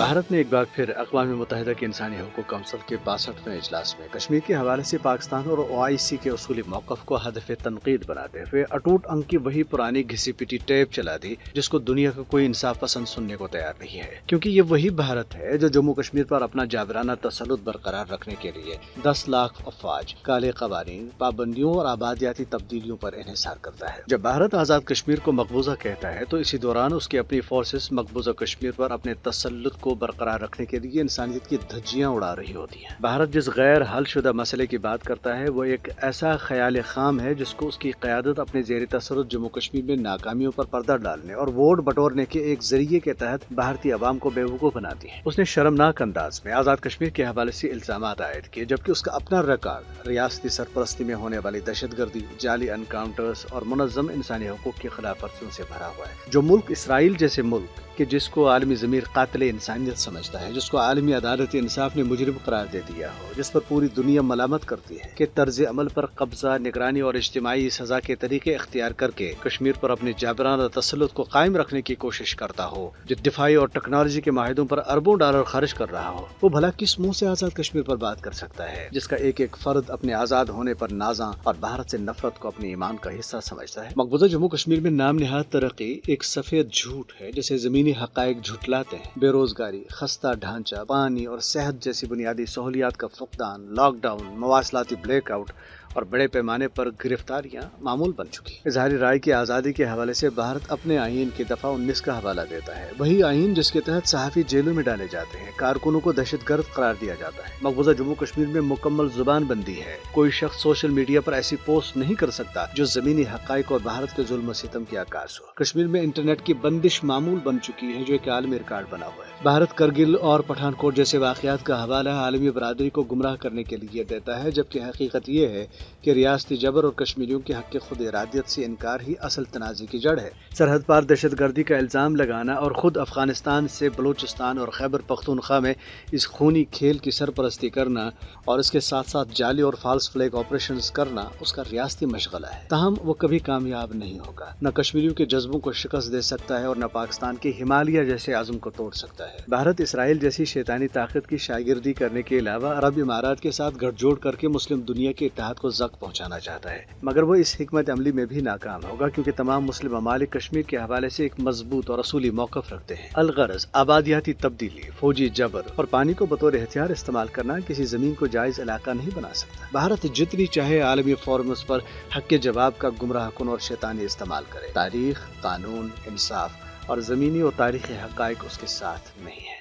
भारत ने एक बार फिर अक़वाम मुत्तहिदा की इंसानी हकूक़ कौंसिल के 62वें इजलास में कश्मीर के हवाले से पाकिस्तान और OIC के उसूली मौक़िफ़ को हदफ़ तनक़ीद बनाते हुए अटूट अंक की वही पुरानी घिसी पिटी टेप चला दी जिसको दुनिया का कोई इंसाफ पसंद सुनने को तैयार नहीं है, क्योंकि ये वही भारत है जो जम्मू कश्मीर पर अपना जाबराना तसल्लुत बरकरार रखने के लिए 10 लाख अफवाज, काले क़वानीन, पाबंदियों और आबादियाती तब्दीलियों पर इन्हिसार करता है। जब भारत आज़ाद कश्मीर को मकबूजा कहता है तो इसी दौरान उसकी अपनी फोर्सेस मकबूजा कश्मीर पर अपने तसल्लुत को बरकरार रखने के लिए इंसानियत की धज्जियां उड़ा रही होती हैं। भारत जिस गैर हल शुदा मसले की बात करता है वो एक ऐसा ख्याल खाम है जिसको उसकी क़यादत अपने ज़ेर तसर्रुफ़ जम्मू कश्मीर में नाकामियों पर पर्दा डालने और वोट बटोरने के एक जरिए के तहत भारतीय अवाम को बेवकूफ़ बनाती है। उसने शर्मनाक अंदाज में आज़ाद कश्मीर के हवाले से इल्ज़ामात आयद किए, जबकि उसका अपना रिकॉर्ड रियासती सरपरस्ती में होने वाली दहशतगर्दी, जाली एनकाउंटर्स और मुनज़्ज़म इंसानी हकूक़ की खिलाफ वर्जियों से भरा हुआ है। जो मुल्क इसराइल जैसे मुल्क कि जिसको आलमी ज़मीर कातिल इंसानियत समझता है, जिसको आलमी अदालत इंसाफ ने मुजरिम करार दे दिया हो, जिस पर पूरी दुनिया मलामत करती है कि तर्ज अमल पर कब्जा, निगरानी और इज्तिमाई सजा के तरीके इख्तियार करके कश्मीर पर अपने जाबराना तसल्लुत को कायम रखने की कोशिश करता हो, जो दिफाई और टेक्नोलॉजी के माहिदों पर अरबों डॉलर खर्च कर रहा हो, वो भला किस मुंह से आज़ाद कश्मीर पर बात कर सकता है, जिसका एक एक फर्द अपने आज़ाद होने पर नाज़ा और भारत से नफरत को अपने ईमान का हिस्सा समझता है। मकबूजा जम्मू कश्मीर में नाम निहाद तरक्की एक सफेद झूठ है जिसे ज़मीनी हक़ाइक़ झुटलाते हैं। बेरोजगारी, खस्ता ढांचा, पानी और सेहत जैसी बुनियादी सहूलियात का फुकदान, लॉकडाउन, मवासलाती ब्लैकआउट और बड़े पैमाने पर गिरफ्तारियां मामूल बन चुकी। इज़हारी राय की आज़ादी के हवाले से भारत अपने आईन की दफ़ा 19 का हवाला देता है, वही आईन जिसके तहत सहाफ़ी जेलों में डाले जाते हैं, कारकुनों को दहशतगर्द करार दिया जाता है। मकबूजा जम्मू कश्मीर में मुकम्मल जुबान बंदी है। कोई शख्स सोशल मीडिया पर ऐसी पोस्ट नहीं कर सकता जो ज़मीनी हक़ाइक़ और भारत के जुल्म सितम की आकाश हो। कश्मीर में इंटरनेट की बंदिश मामूल बन चुकी है जो एक आलमी रिकॉर्ड बना हुआ है। भारत करगिल और पठानकोट जैसे वाक़यात का हवाला आलमी बरादरी को गुमराह करने के लिए देता है, जबकि हकीकत ये है कि रियासती जबर और कश्मीरियों के हक़ खुद इरादियत से इनकार ही असल तनाज़े की जड़ है। सरहद पार दहशतगर्दी का इल्ज़ाम लगाना और ख़ुद अफ़गानिस्तान से बलूचिस्तान और खैबर पख्तूनख्वा में इस खूनी खेल की सरपरस्ती करना और इसके साथ साथ जाली और फॉल्स फ्लैग ऑपरेशन करना उसका रियासती मशगला है। ताहम वो कभी कामयाब नहीं होगा, न कश्मीरियों के जज्बों को शिकस्त दे सकता है और न पाकिस्तान के हिमालय जैसे आज़म को तोड़ सकता है। भारत इसराइल जैसी शैतानी ताकत की शागिर्दी करने के अलावा अरब इमारात के साथ गठजोड़ करके मुस्लिम दुनिया के इत्तेहाद को ज़ख्म पहुंचाना चाहता है, मगर वो इस हिकमत अमली में भी नाकाम होगा, क्योंकि तमाम मुस्लिम ममालिक कश्मीर के हवाले से एक मजबूत और असूली मौक़िफ़ रखते हैं। अलगरज आबादियाती तब्दीली, फौजी जबर और पानी को बतौर हथियार इस्तेमाल करना किसी जमीन को जायज़ इलाका नहीं बना सकता। भारत जितनी चाहे आलमी फोरम्स पर हक़ के जवाब का गुमराह कुन और शैतानी इस्तेमाल करे, तारीख, कानून, इंसाफ और ज़मीनी और तारीख़ी हक़ाइक़ उसके साथ नहीं है।